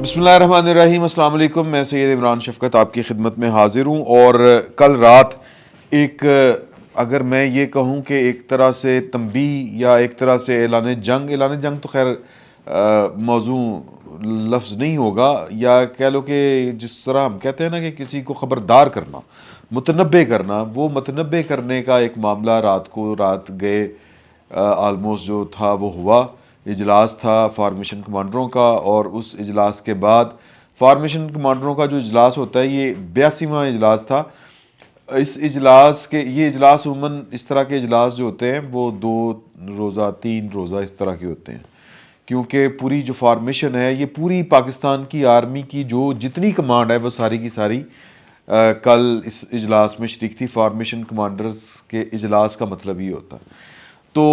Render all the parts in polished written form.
بسم اللہ الرحمن الرحیم، السلام علیکم۔ میں سید عمران شفقت آپ کی خدمت میں حاضر ہوں، اور کل رات ایک اگر میں یہ کہوں کہ ایک طرح سے تنبیہ یا ایک طرح سے اعلان جنگ تو خیر موضوع لفظ نہیں ہوگا، یا کہہ لو کہ جس طرح ہم کہتے ہیں نا کہ کسی کو خبردار کرنا، متنبع کرنا، وہ متنبع کرنے کا ایک معاملہ رات گئے آلموسٹ جو تھا وہ ہوا۔ اجلاس تھا فارمیشن کمانڈروں کا، اور اس اجلاس کے بعد فارمیشن کمانڈروں کا جو اجلاس ہوتا ہے یہ 82واں اجلاس تھا۔ اس اجلاس کے یہ اجلاس عموماً اس طرح کے اجلاس جو ہوتے ہیں وہ 2 روزہ 3 روزہ اس طرح کے ہوتے ہیں، کیونکہ پوری جو فارمیشن ہے یہ پوری پاکستان کی آرمی کی جو جتنی کمانڈ ہے وہ ساری کی ساری کل اس اجلاس میں شریک تھی۔ فارمیشن کمانڈرز کے اجلاس کا مطلب یہ ہوتا ہے، تو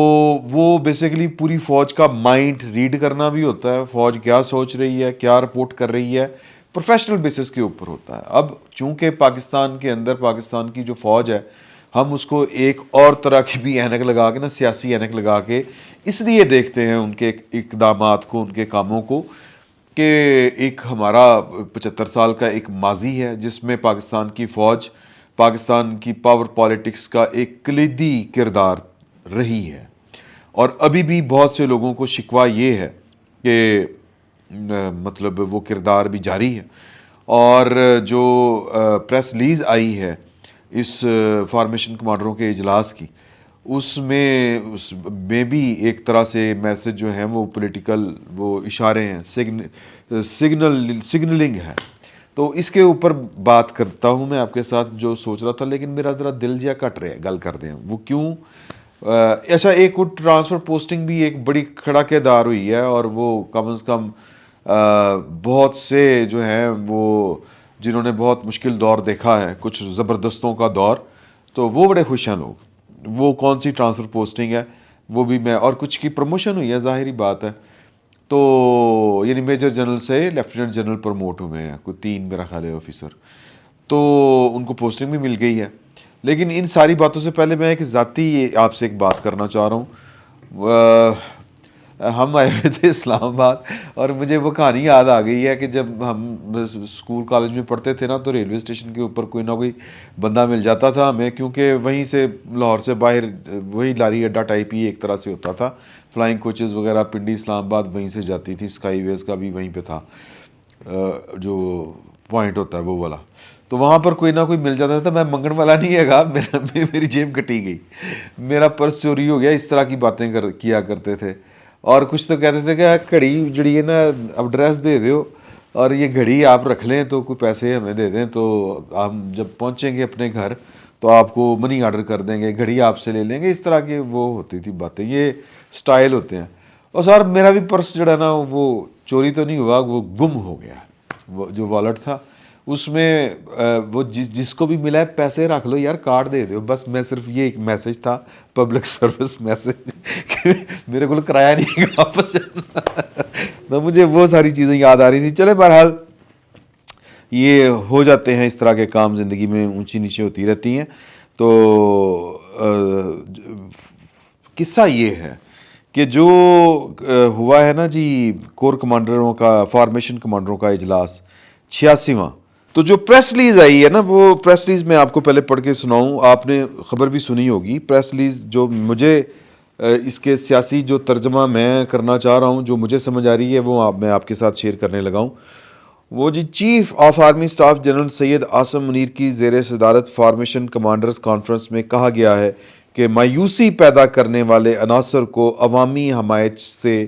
وہ بیسیکلی پوری فوج کا مائنڈ ریڈ کرنا بھی ہوتا ہے، فوج کیا سوچ رہی ہے، کیا رپورٹ کر رہی ہے، پروفیشنل بیسس کے اوپر ہوتا ہے۔ اب چونکہ پاکستان کے اندر پاکستان کی جو فوج ہے، ہم اس کو ایک اور طرح کی بھی اینک لگا کے نا، سیاسی اینک لگا کے اس لیے دیکھتے ہیں ان کے اقدامات کو، ان کے کاموں کو، کہ ایک ہمارا 75 سال کا ایک ماضی ہے جس میں پاکستان کی فوج پاکستان کی پاور پالیٹکس کا ایک کلیدی کردار رہی ہے، اور ابھی بھی بہت سے لوگوں کو شکوہ یہ ہے کہ مطلب وہ کردار بھی جاری ہے۔ اور جو پریس ریلیز آئی ہے اس فارمیشن کمانڈروں کے اجلاس کی، اس میں بھی ایک طرح سے میسج جو ہیں وہ پولیٹیکل وہ اشارے ہیں، سگنلنگ ہے۔ تو اس کے اوپر بات کرتا ہوں میں آپ کے ساتھ جو سوچ رہا تھا، لیکن میرا ذرا دل جیا کٹ رہا ہے گل کر دیں وہ کیوں۔ ایسا ایک ٹرانسفر پوسٹنگ بھی ایک بڑی کھڑکے دار ہوئی ہے، اور وہ کم از کم بہت سے جو ہیں وہ جنہوں نے بہت مشکل دور دیکھا ہے، کچھ زبردستوں کا دور، تو وہ بڑے خوش ہیں لوگ۔ وہ کون سی ٹرانسفر پوسٹنگ ہے وہ بھی میں، اور کچھ کی پروموشن ہوئی ہے، ظاہری بات ہے، تو یعنی میجر جنرل سے لیفٹیننٹ جنرل پروموٹ ہوئے ہیں، کوئی 3 میرا خیال ہے آفیسر، تو ان کو پوسٹنگ بھی مل گئی ہے۔ لیکن ان ساری باتوں سے پہلے میں ایک ذاتی آپ سے ایک بات کرنا چاہ رہا ہوں۔ ہم آئے ہوئے تھے اسلام آباد، اور مجھے وہ کہانی یاد آ گئی ہے کہ جب ہم اسکول کالج میں پڑھتے تھے نا، تو ریلوے اسٹیشن کے اوپر کوئی نہ کوئی بندہ مل جاتا تھا ہمیں، کیونکہ وہیں سے لاہور سے باہر وہی لاری اڈا ٹائپ ہی ایک طرح سے ہوتا تھا، فلائنگ کوچز وغیرہ پنڈی اسلام آباد وہیں سے جاتی تھی، اسکائی ویز کا بھی وہیں پہ تھا جو پوائنٹ ہوتا ہے وہ والا، تو وہاں پر کوئی نہ کوئی مل جاتا تھا۔ میں منگن والا نہیں ہے گا، میری جیب کٹی گئی، میرا پرس چوری ہو گیا، اس طرح کی باتیں کیا کرتے تھے۔ اور کچھ تو کہتے تھے کہ گھڑی جڑی ہے نا اب ایڈریس دے دیو، اور یہ گھڑی آپ رکھ لیں تو کوئی پیسے ہمیں دے دیں، تو ہم جب پہنچیں گے اپنے گھر تو آپ کو منی آرڈر کر دیں گے، گھڑی آپ سے لے لیں گے، اس طرح کی وہ ہوتی تھی باتیں، یہ سٹائل ہوتے ہیں۔ اور سر میرا بھی پرس جو ہے نا وہ چوری تو نہیں ہوا، وہ گم ہو گیا، وہ جو والٹ تھا اس میں وہ جس کو بھی ملا ہے پیسے رکھ لو یار، کارڈ دے دو بس۔ میں صرف یہ ایک میسج تھا، پبلک سروس میسج، کہ میرے کو کرایہ نہیں واپس تو مجھے وہ ساری چیزیں یاد آ رہی تھی۔ چلے بہرحال یہ ہو جاتے ہیں اس طرح کے کام، زندگی میں اونچی نیچے ہوتی رہتی ہیں۔ تو قصہ یہ ہے کہ جو ہوا ہے نا جی کور کمانڈروں کا، فارمیشن کمانڈروں کا اجلاس 86واں، تو جو پریس ریلیز آئی ہے نا، وہ پریس ریلیز میں آپ کو پہلے پڑھ کے سناؤں، آپ نے خبر بھی سنی ہوگی۔ پریس ریلیز جو مجھے اس کے سیاسی جو ترجمہ میں کرنا چاہ رہا ہوں، جو مجھے سمجھ آ رہی ہے، وہ میں آپ کے ساتھ شیئر کرنے لگا ہوں۔ وہ جی chief of army staff general Syed Asim Munir کی زیر صدارت فارمیشن کمانڈرز کانفرنس میں کہا گیا ہے کہ مایوسی پیدا کرنے والے عناصر کو عوامی حمایت سے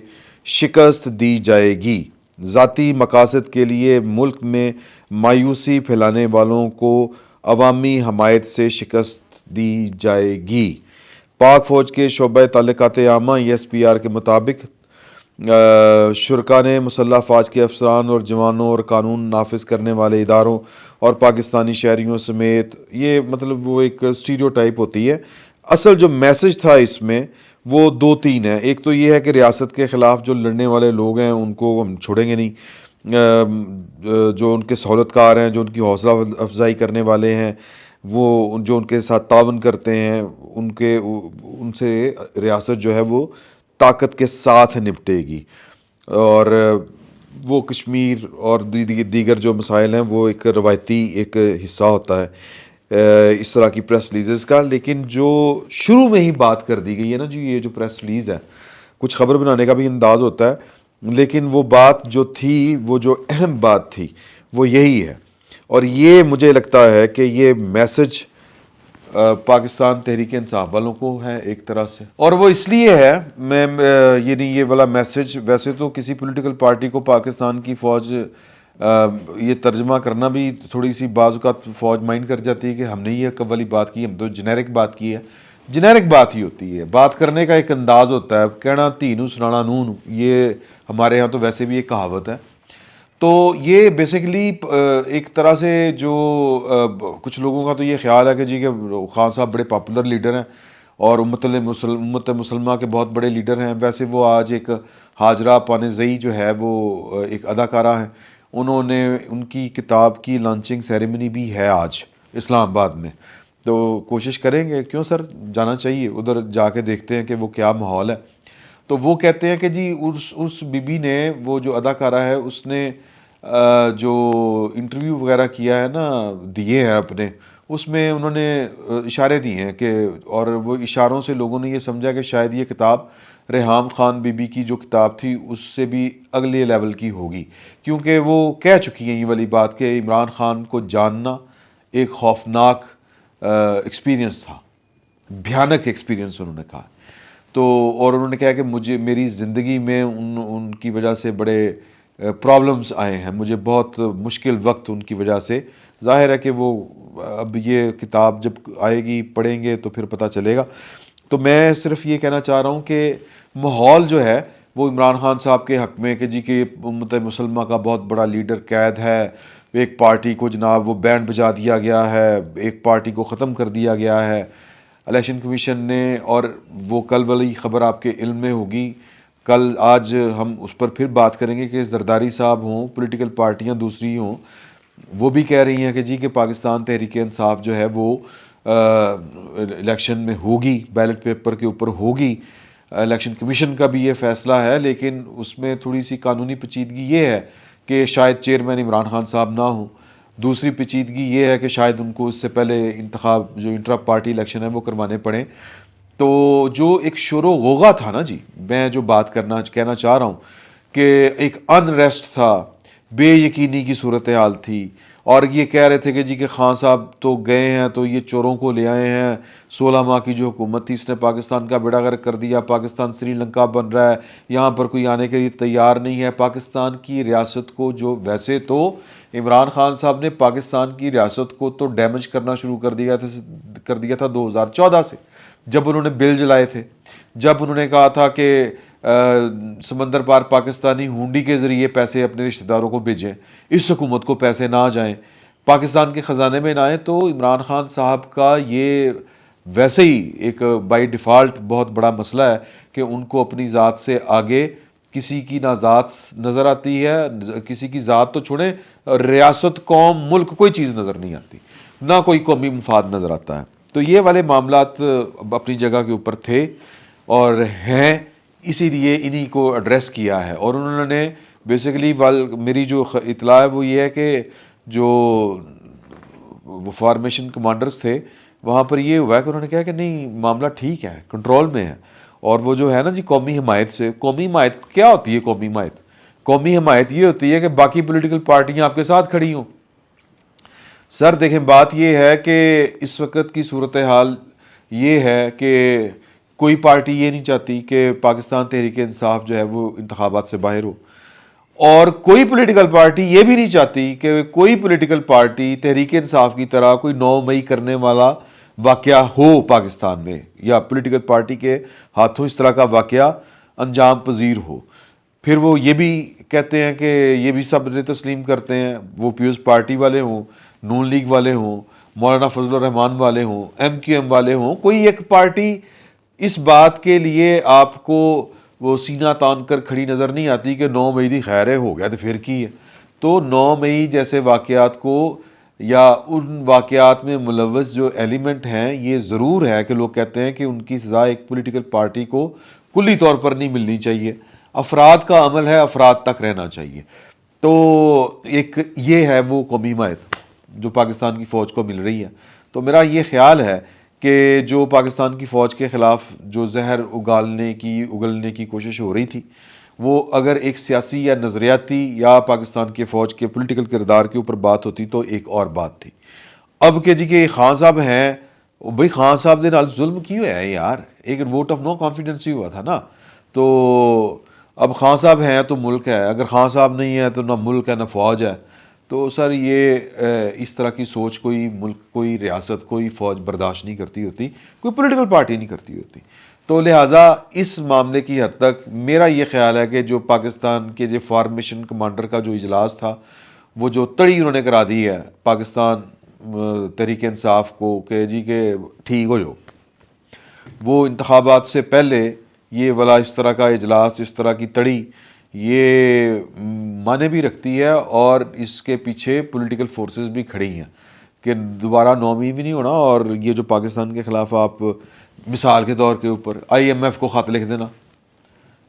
شکست دی جائے گی۔ ذاتی مقاصد کے لیے ملک میں مایوسی پھیلانے والوں کو عوامی حمایت سے شکست دی جائے گی۔ پاک فوج کے شعبہ تعلقات عامہ ESPR کے مطابق شرکاء نے مسلح افواج کے افسران اور جوانوں اور قانون نافذ کرنے والے اداروں اور پاکستانی شہریوں سمیت، یہ مطلب وہ ایک اسٹیریو ٹائپ ہوتی ہے، اصل جو میسج تھا اس میں وہ 2-3 ہیں۔ ایک تو یہ ہے کہ ریاست کے خلاف جو لڑنے والے لوگ ہیں ان کو ہم چھوڑیں گے نہیں، جو ان کے سہولت کار ہیں، جو ان کی حوصلہ افزائی کرنے والے ہیں، وہ جو ان کے ساتھ تعاون کرتے ہیں، ان سے ریاست جو ہے وہ طاقت کے ساتھ نپٹے گی۔ اور وہ کشمیر اور دیگر جو مسائل ہیں وہ ایک روایتی ایک حصہ ہوتا ہے اس طرح کی پریس ریلیزز کا. لیکن جو شروع میں ہی بات کر دی گئی ہے نا جی، یہ جو پریس ریلیز ہے، کچھ خبر بنانے کا بھی انداز ہوتا ہے، لیکن وہ بات جو تھی، وہ جو اہم بات تھی، وہ یہی ہے. اور یہ مجھے لگتا ہے کہ یہ میسج پاکستان تحریک انصاف والوں کو ہے ایک طرح سے، اور وہ اس لیے ہے، میں یہ والا میسج ویسے تو کسی پولیٹیکل پارٹی کو پاکستان کی فوج یہ ترجمہ کرنا بھی تھوڑی سی بعض اوقات فوج مائنڈ کر جاتی ہے کہ ہم نے یہ والی بات کی، ہم تو جنیرک بات کی ہے. جنیرک بات ہی ہوتی ہے، بات کرنے کا ایک انداز ہوتا ہے، کہنا تھی نو سنانا نون، یہ ہمارے ہاں تو ویسے بھی ایک کہاوت ہے. تو یہ بیسیکلی ایک طرح سے جو کچھ لوگوں کا تو یہ خیال ہے کہ جی کہ خان صاحب بڑے پاپولر لیڈر ہیں اور امت مسلمہ کے بہت بڑے لیڈر ہیں. ویسے وہ آج ایک ہاجرہ پانیزئی جو ہے وہ ایک اداکارہ ہیں، انہوں نے ان کی کتاب کی لانچنگ سیریمنی بھی ہے آج اسلام آباد میں. تو کوشش کریں گے، کیوں سر، جانا چاہیے ادھر، جا کے دیکھتے ہیں کہ وہ کیا ماحول ہے. تو وہ کہتے ہیں کہ جی اس بی بی نے، وہ جو اداکارہ ہے، اس نے جو انٹرویو وغیرہ کیا ہے نا، دیے ہیں اپنے، اس میں انہوں نے اشارے دیے ہیں کہ، اور وہ اشاروں سے لوگوں نے یہ سمجھا کہ شاید یہ کتاب ریحام خان بی بی کی جو کتاب تھی اس سے بھی اگلے لیول کی ہوگی، کیونکہ وہ کہہ چکی ہیں یہ والی بات کہ عمران خان کو جاننا ایک خوفناک ایکسپیرینس تھا، بھیانک ایکسپیرینس انہوں نے کہا. تو اور انہوں نے کہا کہ مجھے میری زندگی میں ان کی وجہ سے بڑے پرابلمز آئے ہیں، مجھے بہت مشکل وقت ان کی وجہ سے. ظاہر ہے کہ وہ اب یہ کتاب جب آئے گی پڑھیں گے تو پھر پتہ چلے گا. تو میں صرف یہ کہنا چاہ رہا ہوں کہ ماحول جو ہے وہ عمران خان صاحب کے حق میں کہ جی کہ امت مسلمہ کا بہت بڑا لیڈر قید ہے، ایک پارٹی کو جناب وہ بینڈ بجا دیا گیا ہے، ایک پارٹی کو ختم کر دیا گیا ہے الیکشن کمیشن نے. اور وہ کل والی خبر آپ کے علم میں ہوگی، کل آج ہم اس پر پھر بات کریں گے کہ زرداری صاحب ہوں، پولیٹیکل پارٹیاں دوسری ہوں، وہ بھی کہہ رہی ہیں کہ جی کہ پاکستان تحریک انصاف جو ہے وہ الیکشن میں ہوگی، بیلٹ پیپر کے اوپر ہوگی. الیکشن کمیشن کا بھی یہ فیصلہ ہے، لیکن اس میں تھوڑی سی قانونی پیچیدگی یہ ہے کہ شاید چیئرمین عمران خان صاحب نہ ہوں. دوسری پیچیدگی یہ ہے کہ شاید ان کو اس سے پہلے انتخاب جو انٹرا پارٹی الیکشن ہے وہ کروانے پڑیں. تو جو ایک شور و غوغا تھا نا جی، میں جو بات کہنا چاہ رہا ہوں کہ ایک انریسٹ تھا، بے یقینی کی صورتحال تھی، اور یہ کہہ رہے تھے کہ جی کہ خان صاحب تو گئے ہیں تو یہ چوروں کو لے آئے ہیں، 16 ماہ کی جو حکومت تھی اس نے پاکستان کا بیڑا غرق کر دیا، پاکستان سری لنکا بن رہا ہے، یہاں پر کوئی آنے کے لیے تیار نہیں ہے. پاکستان کی ریاست کو جو ویسے تو عمران خان صاحب نے پاکستان کی ریاست کو تو ڈیمیج کرنا شروع کر دیا تھا 2014 سے، جب انہوں نے بل جلائے تھے، جب انہوں نے کہا تھا کہ سمندر پار پاکستانی ہونڈی کے ذریعے پیسے اپنے رشتہ داروں کو بھیجیں، اس حکومت کو پیسے نہ جائیں، پاکستان کے خزانے میں نہ آئیں. تو عمران خان صاحب کا یہ ویسے ہی ایک بائی ڈیفالٹ بہت بڑا مسئلہ ہے کہ ان کو اپنی ذات سے آگے کسی کی نہ ذات نظر آتی ہے، کسی کی ذات تو چھوڑیں، ریاست، قوم، ملک، کوئی چیز نظر نہیں آتی، نہ کوئی قومی مفاد نظر آتا ہے. تو یہ والے معاملات اپنی جگہ کے اوپر تھے اور ہیں، اسی لیے انہی کو ایڈریس کیا ہے. اور انہوں نے بیسیکلی میری جو اطلاع ہے وہ یہ ہے کہ جو وہ فارمیشن کمانڈرز تھے وہاں پر یہ ہوا ہے کہ انہوں نے کہا کہ نہیں، معاملہ ٹھیک ہے، کنٹرول میں ہے. اور وہ جو ہے نا جی قومی حمایت سے، قومی حمایت کیا ہوتی ہے؟ قومی حمایت، قومی حمایت یہ ہوتی ہے کہ باقی پولیٹیکل پارٹیاں آپ کے ساتھ کھڑی ہوں. سر دیکھیں، بات یہ ہے کہ اس وقت کی صورتحال یہ ہے کہ کوئی پارٹی یہ نہیں چاہتی کہ پاکستان تحریک انصاف جو ہے وہ انتخابات سے باہر ہو، اور کوئی پولیٹیکل پارٹی یہ بھی نہیں چاہتی کہ کوئی پولیٹیکل پارٹی تحریک انصاف کی طرح کوئی 9 مئی کرنے والا واقعہ ہو پاکستان میں، یا پولیٹیکل پارٹی کے ہاتھوں اس طرح کا واقعہ انجام پذیر ہو. پھر وہ یہ بھی کہتے ہیں کہ یہ بھی سب نے تسلیم کرتے ہیں، وہ پیپلز پارٹی والے ہوں، نون لیگ والے ہوں، مولانا فضل الرحمان والے ہوں، ایم کیو ایم والے ہوں، کوئی ایک پارٹی اس بات کے لیے آپ کو وہ سینہ تان کر کھڑی نظر نہیں آتی کہ 9 مئی دی خیر ہے، ہو گیا تو پھر کی ہے. تو 9 مئی جیسے واقعات کو، یا ان واقعات میں ملوث جو ایلیمنٹ ہیں، یہ ضرور ہے کہ لوگ کہتے ہیں کہ ان کی سزا ایک پولیٹیکل پارٹی کو کلی طور پر نہیں ملنی چاہیے. افراد کا عمل ہے، افراد تک رہنا چاہیے. تو ایک یہ ہے وہ قومی حمایت جو پاکستان کی فوج کو مل رہی ہے. تو میرا یہ خیال ہے کہ جو پاکستان کی فوج کے خلاف جو زہر اگلنے کی کوشش ہو رہی تھی، وہ اگر ایک سیاسی یا نظریاتی یا پاکستان کے فوج کے پولیٹیکل کردار کے اوپر بات ہوتی تو ایک اور بات تھی. اب کہ جی کہ خان صاحب ہیں، بھائی خان صاحب دے نال ظلم کی ہوا ہے یار، ایک ووٹ آف نو کانفیڈنس ہی ہوا تھا نا. تو اب خان صاحب ہیں تو ملک ہے، اگر خان صاحب نہیں ہے تو نہ ملک ہے نہ فوج ہے. تو سر یہ اس طرح کی سوچ کوئی ملک، کوئی ریاست، کوئی فوج برداشت نہیں کرتی ہوتی، کوئی پولیٹیکل پارٹی نہیں کرتی ہوتی. تو لہٰذا اس معاملے کی حد تک میرا یہ خیال ہے کہ جو پاکستان کے جو فارمیشن کمانڈر کا جو اجلاس تھا، وہ جو تڑی انہوں نے کرا دی ہے پاکستان تحریک انصاف کو کہ جی کہ ٹھیک ہو جاؤ، وہ انتخابات سے پہلے یہ والا اس طرح کا اجلاس، اس طرح کی تڑی، یہ معنی بھی رکھتی ہے اور اس کے پیچھے پولیٹیکل فورسز بھی کھڑی ہیں کہ دوبارہ نومی بھی نہیں ہونا. اور یہ جو پاکستان کے خلاف آپ مثال کے طور کے اوپر IMF کو خط لکھ دینا،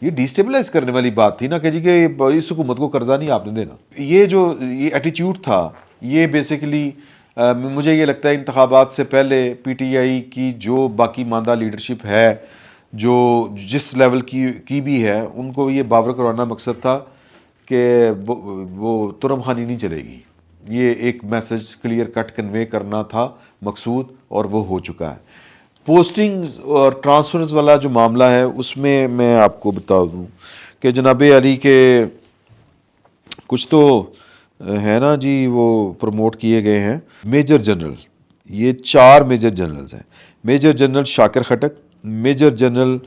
یہ ڈیسٹیبلائز کرنے والی بات تھی نا کہ جی کہ اس حکومت کو قرضہ نہیں آپ نے دینا. یہ جو یہ ایٹیچیوڈ تھا، یہ بیسیکلی مجھے یہ لگتا ہے انتخابات سے پہلے PTI کی جو باقی ماندہ لیڈرشپ ہے، جو جس لیول کی بھی ہے، ان کو یہ باور کروانا مقصد تھا کہ وہ ترم خانی نہیں چلے گی. یہ ایک میسج کلیئر کٹ کنوے کرنا تھا مقصود، اور وہ ہو چکا ہے. پوسٹنگز اور ٹرانسفرز والا جو معاملہ ہے، اس میں آپ کو بتا دوں کہ جناب علی کے کچھ تو ہے نا جی، وہ پروموٹ کیے گئے ہیں میجر جنرل. یہ 4 میجر جنرلز ہیں: major general Shakir Khattak, major general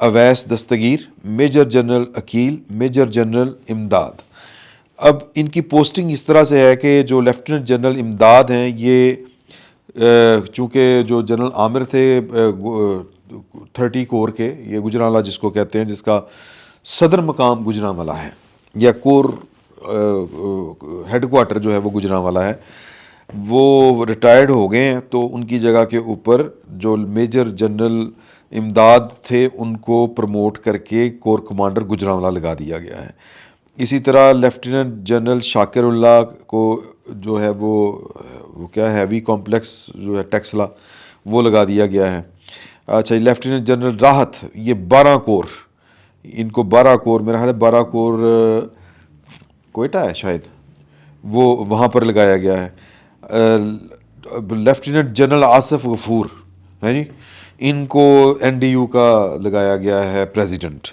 Owais Dastgir, major general Aqeel, major general Imdad. اب ان کی پوسٹنگ اس طرح سے ہے کہ جو لیفٹیننٹ جنرل امداد ہیں، یہ چونکہ جو جنرل عامر تھے 30 کور کے، یہ گجرانوالہ جس کو کہتے ہیں، جس کا صدر مقام گجرانوالہ ہے، یا کور ہیڈ کوارٹر جو ہے وہ گجرانوالہ ہے، وہ ریٹائرڈ ہو گئے ہیں. تو ان کی جگہ کے اوپر جو میجر جنرل امداد تھے ان کو پروموٹ کر کے کور کمانڈر گجرانوالہ لگا دیا گیا ہے. اسی طرح لیفٹیننٹ جنرل شاکر اللہ کو جو ہے وہ کیا ہیوی کمپلیکس جو ہے ٹیکسلا، وہ لگا دیا گیا ہے. اچھا، لیفٹیننٹ جنرل راحت، یہ 12 کور، ان کو 12 کور، میرا خیال ہے 12 کور کوئٹہ ہے شاید، وہ وہاں پر لگایا گیا ہے. لیفٹیننٹ جنرل آصف غفور ہے جی، ان کو NDU کا لگایا گیا ہے پریزیڈنٹ.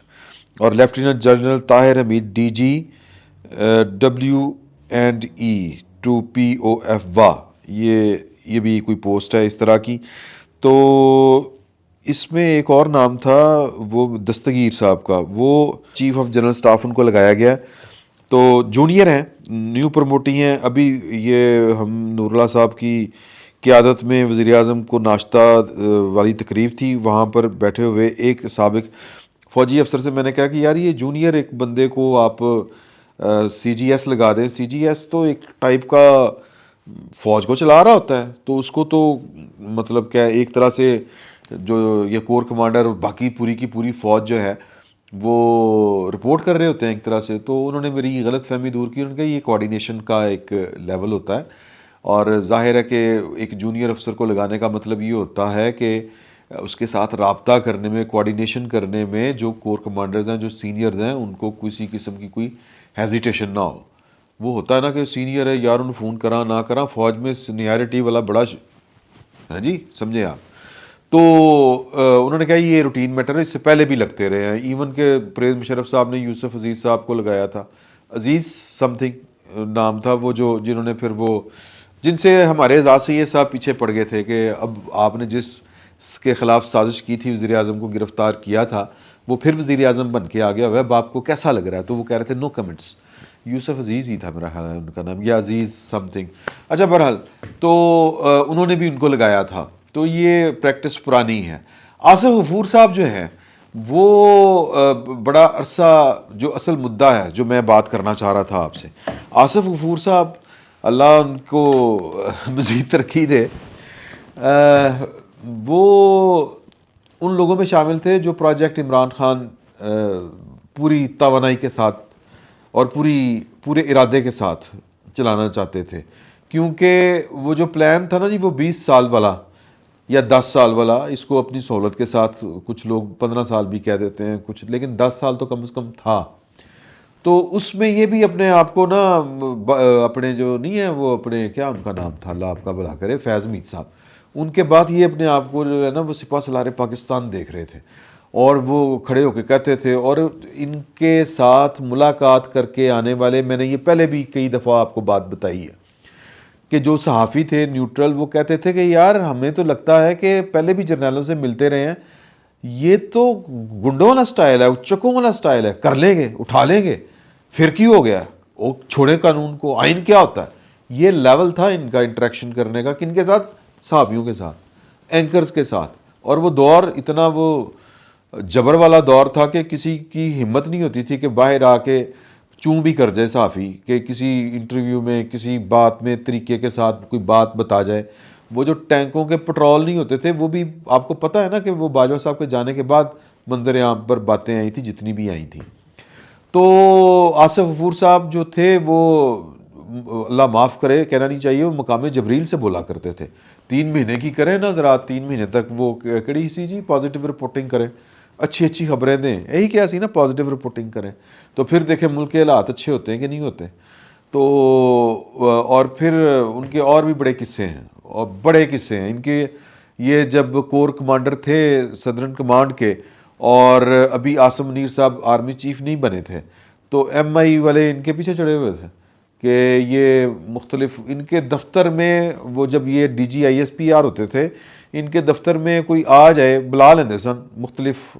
اور lieutenant general Tahir Hamid DG WE to POF وا، یہ بھی کوئی پوسٹ ہے اس طرح کی. تو اس میں ایک اور نام تھا وہ دستگیر صاحب کا، وہ چیف آف جنرل سٹاف ان کو لگایا گیا. تو جونیئر ہیں، نیو پروموٹی ہیں. ابھی یہ ہم نور اللہ صاحب کی قیادت میں وزیر اعظم کو ناشتہ والی تقریب تھی، وہاں پر بیٹھے ہوئے ایک سابق فوجی افسر سے میں نے کہا کہ یار یہ جونیئر ایک بندے کو آپ CGS لگا دیں. CGS تو ایک ٹائپ کا فوج کو چلا رہا ہوتا ہے، تو اس کو تو مطلب کیا ایک طرح سے جو یہ کور کمانڈر اور باقی پوری کی پوری فوج جو ہے وہ رپورٹ کر رہے ہوتے ہیں ایک طرح سے. تو انہوں نے میری یہ غلط فہمی دور کی. انہوں نے کہا یہ کوارڈینیشن کا ایک لیول ہوتا ہے، اور ظاہر ہے کہ ایک جونیئر افسر کو لگانے کا مطلب یہ ہوتا ہے کہ اس کے ساتھ رابطہ کرنے میں، کوارڈینیشن کرنے میں جو کور کمانڈرز ہیں، جو سینئرز ہیں، ان کو کسی قسم کی کوئی ہیزیٹیشن نہ ہو. وہ ہوتا ہے نا کہ سینئر ہے یار، انہوں فون کرا نہ کرا، فوج میں سینیارٹی والا بڑا ہے جی، سمجھے آپ. تو انہوں نے کہا یہ روٹین میٹر ہے، اس سے پہلے بھی لگتے رہے ہیں. ایون کہ پرویز مشرف صاحب نے یوسف عزیز صاحب کو لگایا تھا، عزیز سم تھنگ نام تھا وہ، جنہوں نے پھر وہ جن سے ہمارے اعزاز سید صاحب پیچھے پڑ گئے تھے کہ اب آپ نے جس کے خلاف سازش کی تھی، وزیر اعظم کو گرفتار کیا تھا، وہ پھر وزیر اعظم بن کے آ گیا ہوا ہے، اب آپ کو کیسا لگ رہا ہے؟ تو وہ کہہ رہے تھے نو کمنٹس. یوسف عزیز ہی تھا میرا خیال ہے ان کا نام، یا عزیز سم تھنگ. اچھا بہرحال تو انہوں نے بھی ان کو لگایا تھا. تو یہ پریکٹس پرانی ہے. آصف غفور صاحب جو ہے وہ بڑا عرصہ جو اصل مدعا ہے جو میں بات کرنا چاہ رہا تھا آپ سے، آصف غفور صاحب اللہ ان کو مزید ترقی دے، وہ ان لوگوں میں شامل تھے جو پروجیکٹ عمران خان پوری توانائی کے ساتھ اور پورے ارادے کے ساتھ چلانا چاہتے تھے، کیونکہ وہ جو پلان تھا نا جی وہ 20 سال والا یا 10 سال والا، اس کو اپنی سہولت کے ساتھ کچھ لوگ 15 سال بھی کہہ دیتے ہیں کچھ، لیکن 10 سال تو کم از کم تھا. تو اس میں یہ بھی اپنے آپ کو نا اپنے جو نہیں ہے وہ اپنے کیا ان کا نام تھا، اللہ آپ کا بھلا کرے، فیض مید صاحب، ان کے بعد یہ اپنے آپ کو جو ہے نا وہ سپاہ سالار پاکستان دیکھ رہے تھے، اور وہ کھڑے ہو کے کہتے تھے. اور ان کے ساتھ ملاقات کر کے آنے والے، میں نے یہ پہلے بھی کئی دفعہ آپ کو بات بتائی ہے کہ جو صحافی تھے نیوٹرل، وہ کہتے تھے کہ یار ہمیں تو لگتا ہے کہ پہلے بھی جرنیلوں سے ملتے رہے ہیں، یہ تو گنڈوں والا سٹائل ہے، چکوں والا سٹائل ہے، کر لیں گے، اٹھا لیں گے، پھر کی ہو گیا، وہ چھوڑیں قانون کو، آئین کیا ہوتا ہے. یہ لیول تھا ان کا انٹریکشن کرنے کا، کن کے ساتھ؟ صحافیوں کے ساتھ، اینکرز کے ساتھ. اور وہ دور اتنا وہ جبر والا دور تھا کہ کسی کی ہمت نہیں ہوتی تھی کہ باہر آ کے چوں بھی کر جائے صحافی، کہ کسی انٹرویو میں کسی بات میں طریقے کے ساتھ کوئی بات بتا جائے. وہ جو ٹینکوں کے پٹرول نہیں ہوتے تھے، وہ بھی آپ کو پتہ ہے نا کہ وہ باجوہ صاحب کے جانے کے بعد منظر عام پر باتیں آئی تھیں جتنی بھی آئی تھیں. تو آصف غفور صاحب جو تھے وہ اللہ معاف کرے، کہنا نہیں چاہیے، وہ مقام جبریل سے بولا کرتے تھے. 3 مہینے کی کریں نا ذرا، 3 مہینے تک وہ کڑی سی جی پازیٹیو رپورٹنگ کریں، اچھی خبریں دیں، یہی کیا سی نا، پازیٹیو رپورٹنگ کریں، تو پھر دیکھیں ملک کے حالات اچھے ہوتے ہیں کہ نہیں ہوتے. تو اور پھر ان کے اور بھی بڑے قصے ہیں، اور بڑے قصے ہیں ان کے. یہ جب کور کمانڈر تھے سدرن کمانڈ کے، اور ابھی عاصم منیر صاحب آرمی چیف نہیں بنے تھے، تو ایم آئی والے ان کے پیچھے چڑھے ہوئے تھے کہ یہ مختلف ان کے دفتر میں، وہ جب یہ D G I S P R ہوتے تھے، ان کے دفتر میں کوئی آ جائے بلا لیندے سن مختلف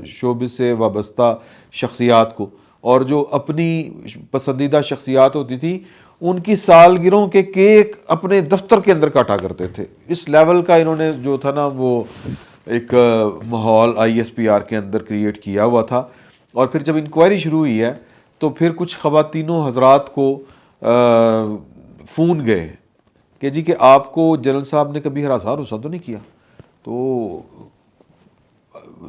شعبے سے وابستہ شخصیات کو، اور جو اپنی پسندیدہ شخصیات ہوتی تھی ان کی سالگرہوں کے کیک اپنے دفتر کے اندر کاٹا کرتے تھے. اس لیول کا انہوں نے جو تھا نا وہ ایک ماحول آئی ایس پی آر کے اندر کریٹ کیا ہوا تھا. اور پھر جب انکوائری شروع ہوئی ہے تو پھر کچھ خواتینوں حضرات کو فون گئے کہ جی کہ آپ کو جنرل صاحب نے کبھی ہراساں تو نہیں کیا؟ تو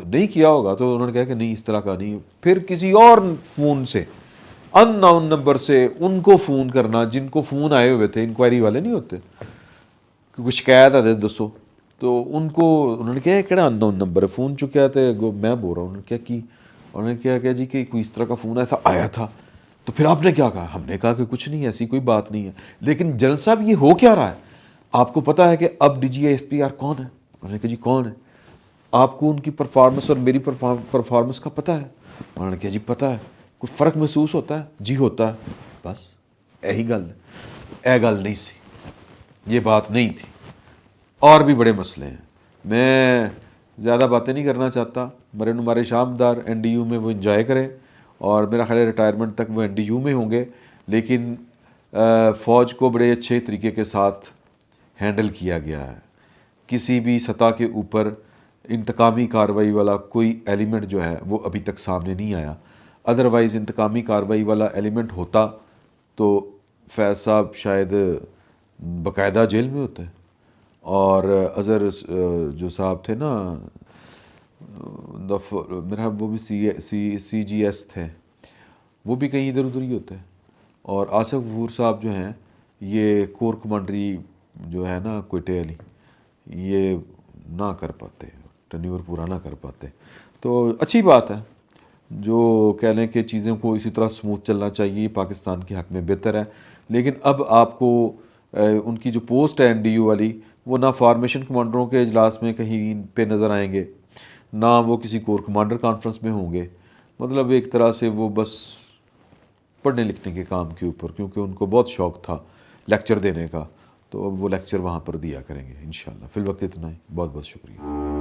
نہیں کیا ہوگا، تو انہوں نے کہا کہ نہیں اس طرح کا نہیں. پھر کسی اور فون سے، ان نون نمبر سے ان کو فون کرنا، جن کو فون آئے ہوئے تھے، انکوائری والے نہیں ہوتے، کوئی شکایت آ دے دسو، تو ان کو انہوں نے کہا کہڑا ان نون نمبر ہے، فون چکیا تھے میں بول رہا ہوں. انہوں نے کیا کی، انہوں نے کیا جی کہ کوئی اس طرح کا فون ایسا آیا تھا. تو پھر آپ نے کیا کہا؟ ہم نے کہا کہ کچھ نہیں، ایسی کوئی بات نہیں ہے. لیکن جنرل صاحب یہ ہو کیا رہا ہے؟ آپ کو پتہ ہے کہ اب D G S P R کون ہے؟ انہوں نے کہا جی کون ہے؟ آپ کو ان کی پرفارمنس اور میری پرفارمنس کا پتہ ہے؟ انہوں نے کہا جی پتہ ہے. کوئی فرق محسوس ہوتا ہے؟ جی ہوتا ہے. بس یہی گل ہے، اے گل نہیں سی، یہ بات نہیں تھی. اور بھی بڑے مسئلے ہیں، میں زیادہ باتیں نہیں کرنا چاہتا. مرے نمارے شامدار این ڈی یو میں وہ انجوائے کریں، اور میرا خیال ہے ریٹائرمنٹ تک وہ این ڈی یو میں ہوں گے. لیکن فوج کو بڑے اچھے طریقے کے ساتھ ہینڈل کیا گیا ہے. کسی بھی سطح کے اوپر انتقامی کارروائی والا کوئی ایلیمنٹ جو ہے وہ ابھی تک سامنے نہیں آیا. ادروائز انتقامی کارروائی والا ایلیمنٹ ہوتا تو فیض صاحب شاید باقاعدہ جیل میں ہوتے، اور اظہر جو صاحب تھے نا میرا وہ بھی سی جی ایس تھے، وہ بھی کہیں ادھر ادھر ہی ہوتے. اور آصف غفور صاحب جو ہیں یہ کور کمانڈری جو ہے نا کوئٹے والی، یہ نہ کر پاتے، ٹینیور پورا نہ کر پاتے. تو اچھی بات ہے جو کہہ لیں کہ چیزوں کو اسی طرح سموتھ چلنا چاہیے، پاکستان کے حق میں بہتر ہے. لیکن اب آپ کو ان کی جو پوسٹ ہے این ڈی یو والی، وہ نہ فارمیشن کمانڈروں کے اجلاس میں کہیں پہ نظر آئیں گے، نہ وہ کسی کور کمانڈر کانفرنس میں ہوں گے. مطلب ایک طرح سے وہ بس پڑھنے لکھنے کے کام کے اوپر، کیونکہ ان کو بہت شوق تھا لیکچر دینے کا، تو اب وہ لیکچر وہاں پر دیا کریں گے انشاءاللہ. فی الوقت اتنا ہی، بہت بہت شکریہ.